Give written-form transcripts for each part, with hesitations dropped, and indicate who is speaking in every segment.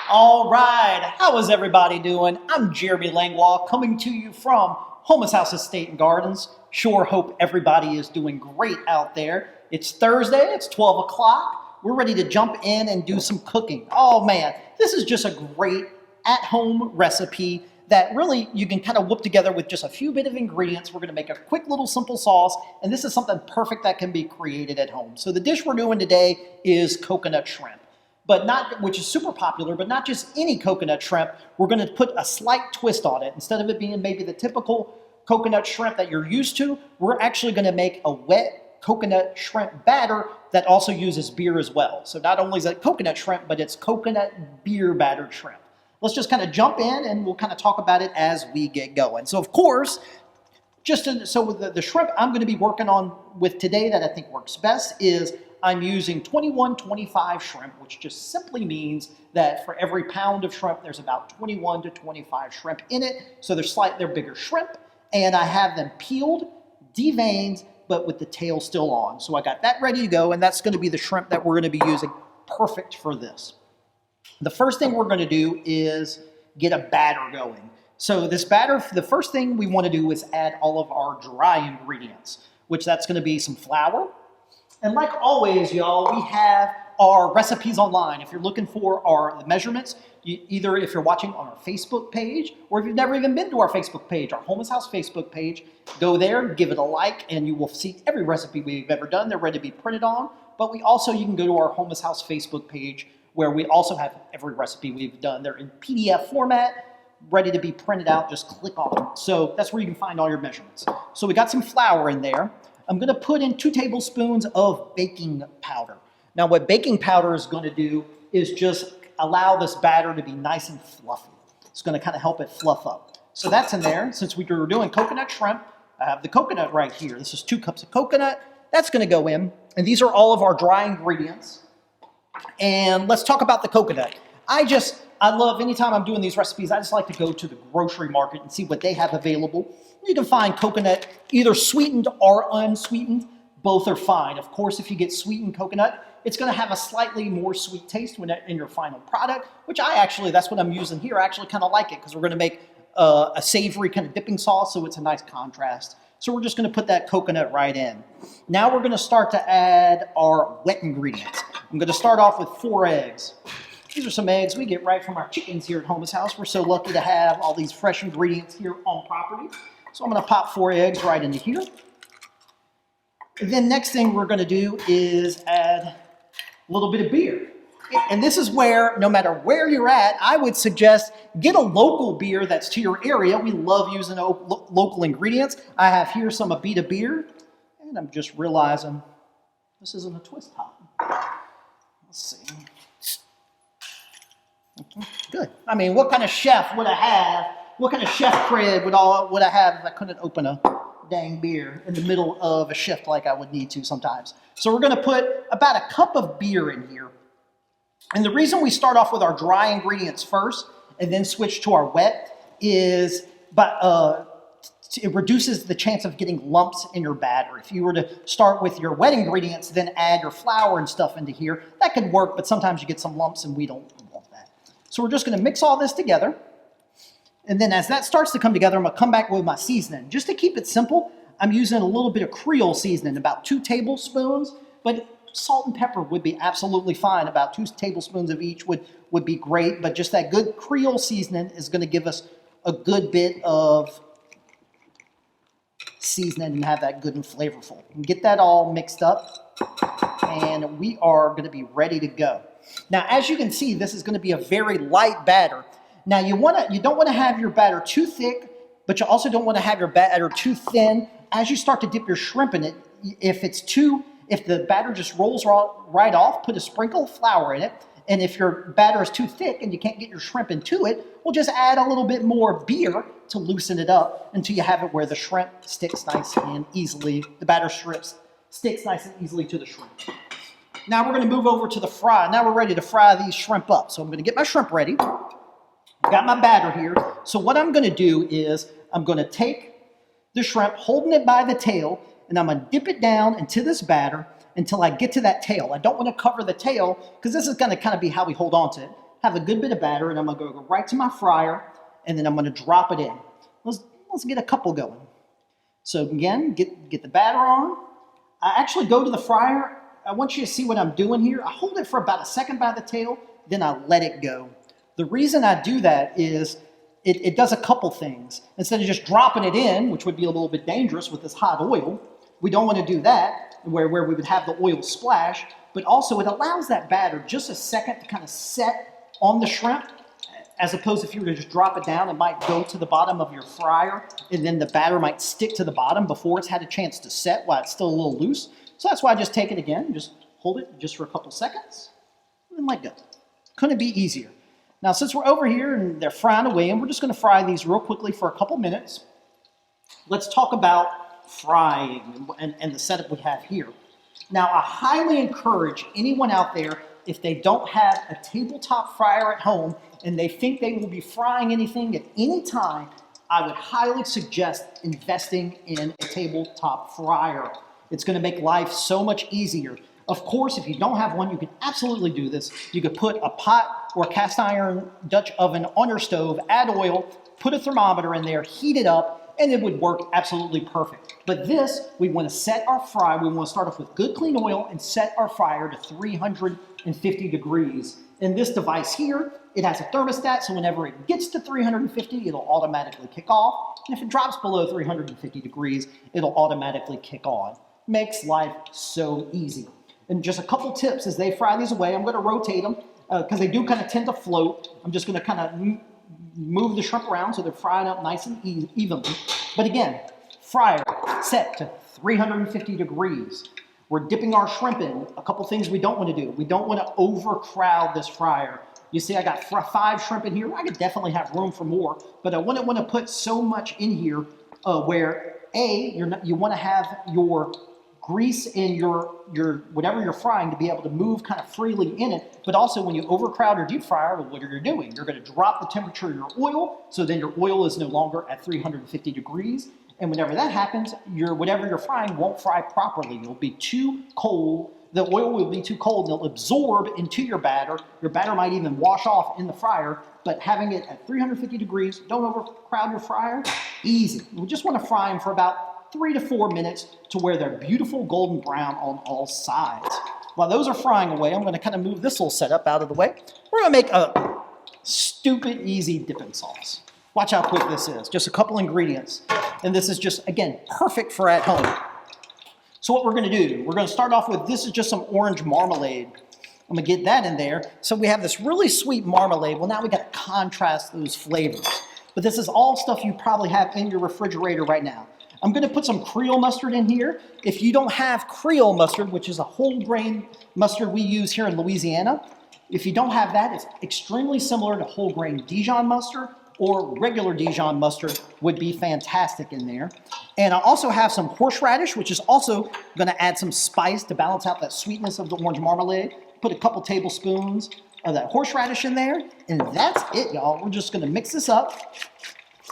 Speaker 1: All right, how is everybody doing? I'm Jeremy Langlois coming to you from Homeless House Estate and Gardens. Sure hope everybody is doing great out there. It's Thursday, it's 12 o'clock. We're ready to jump in and do some cooking. Oh man, this is just a great at-home recipe that really you can kind of whip together with just a few bit of ingredients. We're gonna make a quick little simple sauce, and this is something perfect that can be created at home. So the dish we're doing today is coconut shrimp. Which is super popular, but not just any coconut shrimp. We're going to put a slight twist on it. Instead of it being maybe the typical coconut shrimp that you're used to, we're actually going to make a wet coconut shrimp batter that also uses beer as well. So not only is it coconut shrimp, but it's coconut beer battered shrimp. Let's just kind of jump in and we'll kind of talk about it as we get going. So of course, with the shrimp I'm going to be working on with today that I think works best is I'm using 21-25 shrimp, which just simply means that for every pound of shrimp, there's about 21 to 25 shrimp in it. So they're bigger shrimp, and I have them peeled, deveined, but with the tail still on. So I got that ready to go, and that's going to be the shrimp that we're going to be using. Perfect for this. The first thing we're going to do is get a batter going. So this batter, the first thing we want to do is add all of our dry ingredients, which that's going to be some flour. And like always, y'all, we have our recipes online. If you're looking for the measurements, either if you're watching on our Facebook page, or if you've never even been to our Facebook page, our Homeless House Facebook page, go there, give it a like, and you will see every recipe we've ever done. They're ready to be printed on. But you can go to our Homeless House Facebook page, where we also have every recipe we've done. They're in PDF format, ready to be printed out. Just click on them. So that's where you can find all your measurements. So we got some flour in there. I'm going to put in 2 tablespoons of baking powder. Now what baking powder is going to do is just allow this batter to be nice and fluffy. It's going to kind of help it fluff up. So that's in there. Since we were doing coconut shrimp, I have the coconut right here. This is 2 cups of coconut. That's going to go in. And these are all of our dry ingredients. And let's talk about the coconut. I love, anytime I'm doing these recipes, I just like to go to the grocery market and see what they have available. You can find coconut either sweetened or unsweetened. Both are fine. Of course, if you get sweetened coconut, it's going to have a slightly more sweet taste in your final product, which that's what I'm using here. I actually kind of like it because we're going to make a savory kind of dipping sauce, so it's a nice contrast. So we're just going to put that coconut right in. Now we're going to start to add our wet ingredients. I'm going to start off with 4 eggs. These are some eggs we get right from our chickens here at Homeless House. We're so lucky to have all these fresh ingredients here on property. So I'm going to pop 4 eggs right into here. And then next thing we're going to do is add a little bit of beer. And this is where, no matter where you're at, I would suggest get a local beer that's to your area. We love using local ingredients. I have here some Abita beer, and I'm just realizing this isn't a twist top. Let's see. Good. I mean, what kind of chef would I have? What kind of chef cred would I have if I couldn't open a dang beer in the middle of a shift like I would need to sometimes? So we're going to put about a cup of beer in here. And the reason we start off with our dry ingredients first and then switch to our wet is it reduces the chance of getting lumps in your batter. If you were to start with your wet ingredients, then add your flour and stuff into here, that could work, but sometimes you get some lumps and we don't want that. So we're just going to mix all this together. And then as that starts to come together, I'm going to come back with my seasoning. Just to keep it simple, I'm using a little bit of Creole seasoning, about 2 tablespoons, but salt and pepper would be absolutely fine. About 2 tablespoons of each would be great, but just that good Creole seasoning is going to give us a good bit of seasoning and have that good and flavorful. And get that all mixed up, and we are going to be ready to go. Now, as you can see, this is going to be a very light batter. Now, you don't want to have your batter too thick, but you also don't want to have your batter too thin. As you start to dip your shrimp in it, if the batter just rolls right off, put a sprinkle of flour in it. And if your batter is too thick and you can't get your shrimp into it, we'll just add a little bit more beer to loosen it up until you have it where the shrimp sticks nice and easily. The batter sticks nice and easily to the shrimp. Now we're going to move over to the fry. Now we're ready to fry these shrimp up. So I'm going to get my shrimp ready. Got my batter here. So what I'm going to do is I'm going to take the shrimp, holding it by the tail, and I'm going to dip it down into this batter until I get to that tail. I don't want to cover the tail because this is going to kind of be how we hold on to it. have a good bit of batter, and I'm going to go right to my fryer, and then I'm going to drop it in. Let's get a couple going. So again, get the batter on. I actually go to the fryer. I want you to see what I'm doing here. I hold it for about a second by the tail, then I let it go. The reason I do that is it does a couple things. Instead of just dropping it in, which would be a little bit dangerous with this hot oil, we don't want to do that, where we would have the oil splash, but also it allows that batter just a second to kind of set on the shrimp, as opposed to if you were to just drop it down, it might go to the bottom of your fryer, and then the batter might stick to the bottom before it's had a chance to set while it's still a little loose. So that's why I just take it again, just hold it just for a couple seconds, and then let go. Couldn't be easier. Now, since we're over here and they're frying away, and we're just going to fry these real quickly for a couple minutes, let's talk about frying and the setup we have here. Now, I highly encourage anyone out there, if they don't have a tabletop fryer at home and they think they will be frying anything at any time, I would highly suggest investing in a tabletop fryer. It's going to make life so much easier. Of course, if you don't have one, you can absolutely do this. You could put a pot or cast iron Dutch oven on your stove, add oil, put a thermometer in there, heat it up, and it would work absolutely perfect. But this, we want to set our fry. We want to start off with good clean oil and set our fryer to 350 degrees. In this device here, it has a thermostat, so whenever it gets to 350, it'll automatically kick off. And if it drops below 350 degrees, it'll automatically kick on. Makes life so easy. And just a couple tips as they fry these away. I'm going to rotate them because they do kind of tend to float. I'm just going to kind of move the shrimp around so they're frying up nice and evenly. But again, fryer set to 350 degrees. We're dipping our shrimp in. A couple things we don't want to do. We don't want to overcrowd this fryer. You see, I got 5 shrimp in here. I could definitely have room for more, but I wouldn't want to put so much in here where you want to have your grease in your whatever you're frying to be able to move kind of freely in it, but also when you overcrowd your deep fryer, what are you doing? You're going to drop the temperature of your oil, so then your oil is no longer at 350 degrees, and whenever that happens, whatever you're frying won't fry properly. It'll be too cold. The oil will be too cold, and it'll absorb into your batter. Your batter might even wash off in the fryer, but having it at 350 degrees, don't overcrowd your fryer, easy. We just want to fry them for about 3 to 4 minutes to where they're beautiful golden brown on all sides. While those are frying away, I'm going to kind of move this little setup out of the way. We're going to make a stupid easy dipping sauce. Watch how quick this is. Just a couple ingredients. And this is just, again, perfect for at home. So what we're going to do, we're going to start off with, this is just some orange marmalade. I'm going to get that in there. So we have this really sweet marmalade. Well, now we got to contrast those flavors. But this is all stuff you probably have in your refrigerator right now. I'm going to put some Creole mustard in here. If you don't have Creole mustard, which is a whole grain mustard we use here in Louisiana, if you don't have that, it's extremely similar to whole grain Dijon mustard, or regular Dijon mustard would be fantastic in there. And I also have some horseradish, which is also going to add some spice to balance out that sweetness of the orange marmalade. Put a couple tablespoons of that horseradish in there, and that's it, y'all. We're just going to mix this up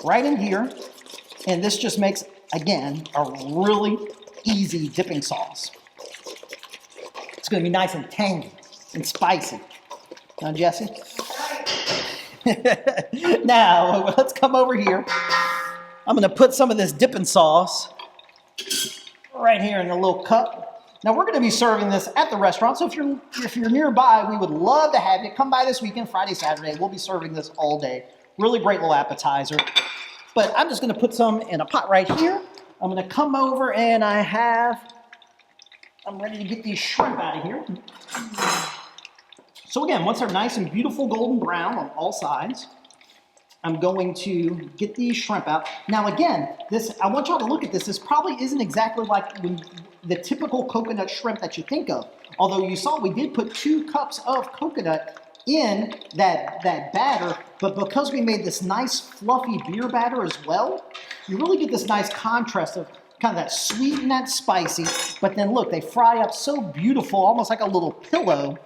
Speaker 1: right in here, and this just makes, again, a really easy dipping sauce. It's going to be nice and tangy and spicy. Now, Jesse? Now, let's come over here. I'm going to put some of this dipping sauce right here in a little cup. Now, we're going to be serving this at the restaurant, so if you're nearby, we would love to have you. Come by this weekend, Friday, Saturday. We'll be serving this all day. Really great little appetizer. But I'm just going to put some in a pot right here. I'm going to come over and I'm ready to get these shrimp out of here. So again, once they're nice and beautiful golden brown on all sides, I'm going to get these shrimp out. Now again, I want y'all to look at this. This probably isn't exactly like the typical coconut shrimp that you think of. Although you saw we did put 2 cups of coconut in that batter, but because we made this nice fluffy beer batter as well, you really get this nice contrast of kind of that sweet and that spicy, but then look, they fry up so beautiful, almost like a little pillow,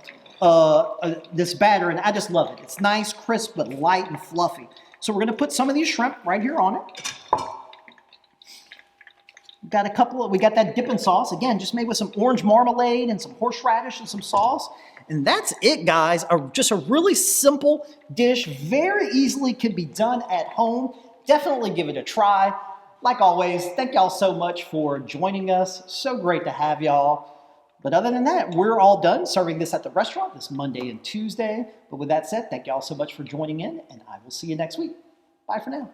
Speaker 1: this batter, and I just love it. It's nice, crisp, but light and fluffy. So we're going to put some of these shrimp right here on it. We got that dipping sauce, again, just made with some orange marmalade and some horseradish and some sauce. And that's it, guys. Just a really simple dish, very easily can be done at home. Definitely give it a try. Like always, thank y'all so much for joining us. So great to have y'all. But other than that, we're all done serving this at the restaurant this Monday and Tuesday. But with that said, thank y'all so much for joining in, and I will see you next week. Bye for now.